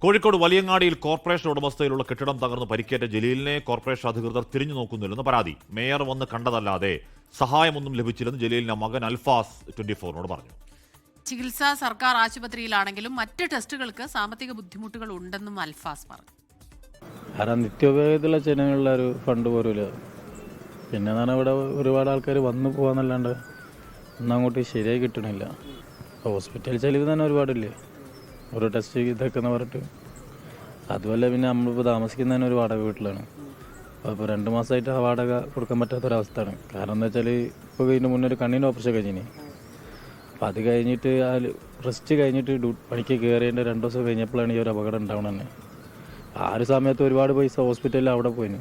Kozhikode വലിയങ്ങാടിയിൽ corporation ഉടമസ്ഥയിലുള്ള കെട്ടിടം തകർന്ന് പരിക്കേറ്റ ജലീലിനെ കോർപ്പറേഷൻ അധികൃതർ തിരിഞ്ഞു നോക്കുന്നില്ലെന്ന് പരാതി. മേയർ വന്ന് കണ്ടതല്ലാതെ സഹായമൊന്നും ലഭിച്ചില്ലെന്ന് ജലീലിന്റെ മകൻ അൽഫാസ് 24 പറഞ്ഞു. ചികിത്സ സർക്കാർ ആശുപത്രിയിലാണെങ്കിലും മറ്റ് ടെസ്റ്റുകൾക്ക് സാമ്പത്തിക ബുദ്ധിമുട്ടുകൾ ഉണ്ടെന്നും അൽഫാസ് പറഞ്ഞു. നിത്യോപയോഗത്തിലുള്ള ജനങ്ങളുടെ ഒരു ഫണ്ട് പോലുമില്ല. പിന്നെ ഇവിടെ ഒരുപാട് ആൾക്കാർ വന്നു പോകാന്നല്ലാണ്ട് ഒന്നും അങ്ങോട്ട് ശരിയായി കിട്ടണില്ല. ഹോസ്പിറ്റൽ ചെലവ് തന്നെ ഒരുപാടില്ലേ, ഓരോ ടെസ്റ്റ് ഇതൊക്കെ എന്ന് പറഞ്ഞിട്ട്. അതുമല്ല പിന്നെ നമ്മളിപ്പോൾ താമസിക്കുന്ന തന്നെ ഒരു വാടക വീട്ടിലാണ്. അപ്പോൾ 2 മാസമായിട്ട് ആ വാടക കൊടുക്കാൻ പറ്റാത്തൊരവസ്ഥയാണ്. കാരണം എന്താ വെച്ചാൽ ഇപ്പോൾ ഇതിന് മുന്നേ ഒരു കണ്ണിന് ഓപ്പറേഷൻ കഴിഞ്ഞിനി. അപ്പോൾ അത് കഴിഞ്ഞിട്ട് ആ റെസ്റ്റ് കഴിഞ്ഞിട്ട് പണിക്ക് കയറിയതിൻ്റെ 2 ദിവസം കഴിഞ്ഞപ്പോഴാണ് ഈ ഒരു അപകടം ഉണ്ടാവണം തന്നെ. ആ ഒരു സമയത്ത് ഒരുപാട് പൈസ ഹോസ്പിറ്റലിൽ അവിടെ പോയിന്.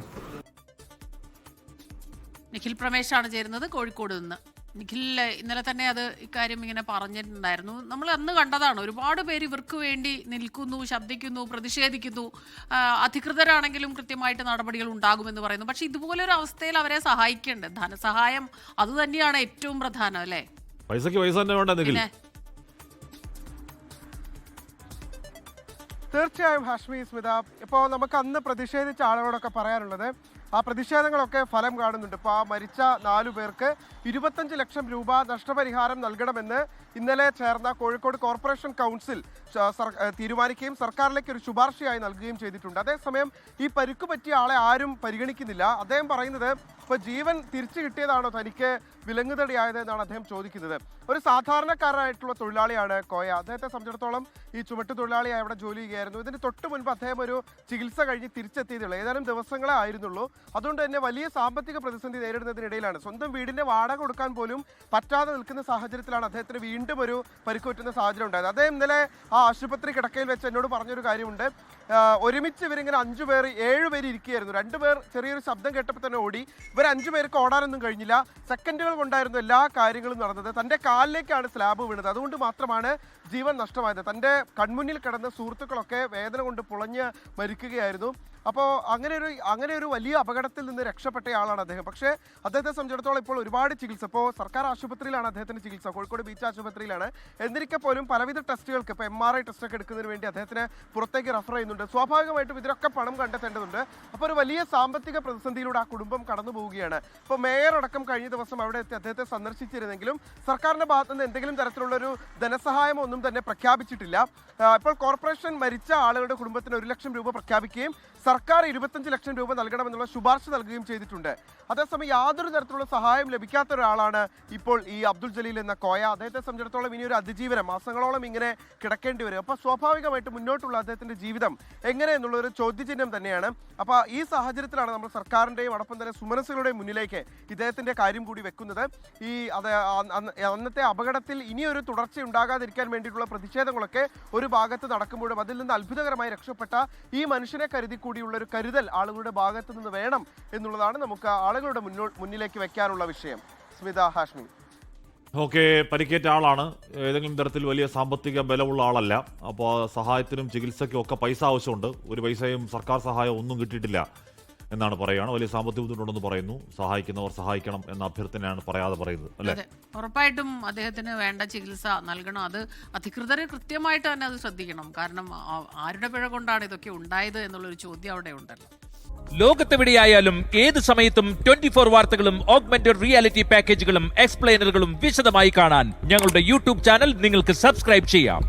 നിഖിൽ പ്രമേശാണ് ചേരുന്നത് കോഴിക്കോട് നിന്ന്. നിഖിൽ, ഇന്നലെ തന്നെ അത് ഇക്കാര്യം ഇങ്ങനെ പറഞ്ഞിട്ടുണ്ടായിരുന്നു. നമ്മൾ അന്ന് കണ്ടതാണ്, ഒരുപാട് പേര് ഇവർക്ക് വേണ്ടി നിൽക്കുന്നു, ശബ്ദിക്കുന്നു, പ്രതിഷേധിക്കുന്നു. അധികൃതരാണെങ്കിലും കൃത്യമായിട്ട് നടപടികൾ ഉണ്ടാകുമെന്ന് പറയുന്നു. പക്ഷെ ഇതുപോലൊരു അവസ്ഥയിൽ അവരെ സ്നേഹിക്കേണ്ടത് ധനസഹായം അതുതന്നെയാണ് ഏറ്റവും പ്രധാനം, അല്ലേ? പൈസക്ക് പൈസ തന്നെ വേണ്ട നിഖിൽ. തീർച്ചയായും ഹാഷ്മി, സ്മിത, ഇപ്പോൾ നമുക്ക് അന്ന് പ്രതിഷേധിച്ച ആളുകളോടൊക്കെ പറയാനുള്ളത് ആ പ്രതിഷേധങ്ങളൊക്കെ ഫലം കാണുന്നുണ്ട്. ഇപ്പോൾ ആ മരിച്ച 4 പേർക്ക് 25 ലക്ഷം രൂപ നഷ്ടപരിഹാരം നൽകണമെന്ന് ഇന്നലെ ചേർന്ന കോഴിക്കോട് കോർപ്പറേഷൻ കൗൺസിൽ തീരുമാനിക്കുകയും സർക്കാരിലേക്ക് ഒരു ശുപാർശയായി നൽകുകയും ചെയ്തിട്ടുണ്ട്. അതേസമയം ഈ പരിക്ക് പറ്റിയ ആളെ ആരും പരിഗണിക്കുന്നില്ല. അദ്ദേഹം പറയുന്നത് ഇപ്പോൾ ജീവൻ തിരിച്ചു കിട്ടിയതാണോ തനിക്ക് വിലങ്ങുതടിയായത് എന്നാണ് അദ്ദേഹം ചോദിക്കുന്നത്. ഒരു സാധാരണക്കാരനായിട്ടുള്ള തൊഴിലാളിയാണ് കോയ. അദ്ദേഹത്തെ സംബന്ധിച്ചിടത്തോളം ഈ ചുമട്ട് തൊഴിലാളിയായി അവിടെ ജോലി ചെയ്യുകയായിരുന്നു. ഇതിന് തൊട്ട് മുൻപ് അദ്ദേഹം ഒരു ചികിത്സ കഴിഞ്ഞ് തിരിച്ചെത്തിയതുള്ളൂ. ഏതാനും ദിവസങ്ങളെ ആയിരുന്നുള്ളൂ. അതുകൊണ്ട് തന്നെ വലിയ സാമ്പത്തിക പ്രതിസന്ധി നേരിടുന്നതിനിടയിലാണ്, സ്വന്തം വീടിന്റെ വാടക കൊടുക്കാൻ പോലും പറ്റാതെ നിൽക്കുന്ന സാഹചര്യത്തിലാണ് അദ്ദേഹത്തിന് വീണ്ടും ഒരു പരിക്കുപറ്റുന്ന സാഹചര്യം ഉണ്ടായത്. അദ്ദേഹം ഇന്നലെ ആ ആശുപത്രി കിടക്കയിൽ വെച്ച് എന്നോട് പറഞ്ഞൊരു കാര്യമുണ്ട്. ഒരുമിച്ച് ഇവരിങ്ങനെ 7 പേര് ഇരിക്കുകയായിരുന്നു. 2 പേർ ചെറിയൊരു ശബ്ദം കേട്ടപ്പോൾ തന്നെ ഓടി. ഇവർ 5 പേർക്ക് ഓടാനൊന്നും കഴിഞ്ഞില്ല. സെക്കൻഡുകൾ കൊണ്ടായിരുന്നു എല്ലാ കാര്യങ്ങളും നടന്നത്. തൻ്റെ കാലിലേക്കാണ് സ്ലാബ് വീണത്. അതുകൊണ്ട് മാത്രമാണ് ജീവൻ നഷ്ടമായത്. തൻ്റെ കൺമുന്നിൽ കിടന്ന സുഹൃത്തുക്കളൊക്കെ വേദന കൊണ്ട് പുളഞ്ഞ് മരിക്കുകയായിരുന്നു. അപ്പോൾ അങ്ങനെ ഒരു വലിയ അപകടത്തിൽ നിന്ന് രക്ഷപ്പെട്ടയാളാണ് അദ്ദേഹം. പക്ഷേ അദ്ദേഹത്തെ സംബന്ധിച്ചിടത്തോളം ഇപ്പോൾ ഒരുപാട് ചികിത്സ, ഇപ്പോൾ സർക്കാർ ആശുപത്രിയിലാണ് അദ്ദേഹത്തിന് ചികിത്സ, കോഴിക്കോട് ബീച്ച് ആശുപത്രിയിലാണ്. എന്നിരിക്കെ പോലും പലവിധ ടെസ്റ്റുകൾക്ക്, ഇപ്പോൾ MRI ടെസ്റ്റൊക്കെ എടുക്കുന്നതിന് വേണ്ടി അദ്ദേഹത്തിന് പുറത്തേക്ക് റെഫർ ചെയ്യുന്നുണ്ട്. സ്വാഭാവികമായിട്ടും ഇതിനൊക്കെ പണം കണ്ടെത്തേണ്ടതുണ്ട്. അപ്പോൾ ഒരു വലിയ സാമ്പത്തിക പ്രതിസന്ധിയിലൂടെ ആ കുടുംബം കടന്നു പോവുകയാണ്. ഇപ്പോൾ മേയർ അടക്കം കഴിഞ്ഞ ദിവസം അവിടെ എത്തി അദ്ദേഹത്തെ സന്ദർശിച്ചിരുന്നെങ്കിലും സർക്കാരിൻ്റെ ഭാഗത്തു നിന്ന് എന്തെങ്കിലും തരത്തിലുള്ളൊരു ധനസഹായമോ ഒന്നും തന്നെ പ്രഖ്യാപിച്ചിട്ടില്ല. ഇപ്പോൾ കോർപ്പറേഷൻ മരിച്ച ആളുകളുടെ കുടുംബത്തിന് 1 ലക്ഷം രൂപ പ്രഖ്യാപിക്കുകയും സർക്കാർ 25 ലക്ഷം രൂപ നൽകണമെന്നുള്ള ശുപാർശ നൽകുകയും ചെയ്തിട്ടുണ്ട്. അതേസമയം യാതൊരു തരത്തിലുള്ള സഹായം ലഭിക്കാത്ത ഒരാളാണ് ഇപ്പോൾ ഈ അബ്ദുൾ ജലീൽ എന്ന കോയ. അദ്ദേഹത്തെ സംബന്ധിച്ചിടത്തോളം ഇനിയൊരു അതിജീവനം, മാസങ്ങളോളം ഇങ്ങനെ കിടക്കേണ്ടി വരും. അപ്പോൾ സ്വാഭാവികമായിട്ട് മുന്നോട്ടുള്ള അദ്ദേഹത്തിൻ്റെ ജീവിതം എങ്ങനെ എന്നുള്ളൊരു ചോദ്യചിഹ്നം തന്നെയാണ്. അപ്പോൾ ഈ സാഹചര്യത്തിലാണ് നമ്മൾ സർക്കാരിൻ്റെയും അടക്കം തന്നെ സുമനസ്സുകളുടെയും മുന്നിലേക്ക് ഇദ്ദേഹത്തിൻ്റെ കാര്യം കൂടി വെക്കുന്നത്. ഈ അന്നത്തെ അപകടത്തിൽ ഇനിയൊരു തുടർച്ച ഉണ്ടാകാതിരിക്കാൻ വേണ്ടിയിട്ടുള്ള പ്രതിഷേധങ്ങളൊക്കെ ഒരു ഭാഗത്ത് നടക്കുമ്പോഴും അതിൽ നിന്ന് അത്ഭുതകരമായി രക്ഷപ്പെട്ട ഈ മനുഷ്യനെ കരുതി കൂടിയുള്ള ഒരു കരുതൽ ആളുകളുടെ ഭാഗത്ത് നിന്ന് വേണം എന്നുള്ളതാണ് നമുക്ക് ആളുകളുടെ മുന്നിലേക്ക് വെക്കാനുള്ള വിഷയം. സ്മിത, ഹാഷ്മി. ഓക്കെ, പരിക്കേറ്റ ആളാണ്, ഏതെങ്കിലും തരത്തിൽ വലിയ സാമ്പത്തിക ബലമുള്ള ആളല്ല. അപ്പോൾ സഹായത്തിനും ചികിത്സയ്ക്കും ഒക്കെ പൈസ ആവശ്യമുണ്ട്. ഒരു പൈസയും സർക്കാർ സഹായം ഒന്നും കിട്ടിയിട്ടില്ല എന്നാണ് പറയുകയാണ്. വലിയ സാമ്പത്തിക ബുദ്ധിമുട്ടുണ്ടെന്ന് പറയുന്നു. സഹായിക്കുന്നവർ സഹായിക്കണം എന്ന അഭ്യർത്ഥനയാണ് പറയാതെ പറയുന്നത്, അല്ലേ? ഉറപ്പായിട്ടും അദ്ദേഹത്തിന് വേണ്ട ചികിത്സ നൽകണം. അത് അധികൃതർ കൃത്യമായിട്ട് തന്നെ അത് ശ്രദ്ധിക്കണം. കാരണം ആരുടെ പിഴ കൊണ്ടാണ് ഇതൊക്കെ ഉണ്ടായത് എന്നുള്ളൊരു ചോദ്യം അവിടെ ഉണ്ടല്ലോ. ലോകത്തെവിടെയായാലും ഏത് സമയത്തും 24 വാർത്തകളും ഓഗ്മെന്റഡ് റിയാലിറ്റി പാക്കേജുകളും എക്സ്പ്ലെയിനറുകളും വിശദമായി കാണാൻ ഞങ്ങളുടെ യൂട്യൂബ് ചാനൽ നിങ്ങൾക്ക് സബ്സ്ക്രൈബ് ചെയ്യാം.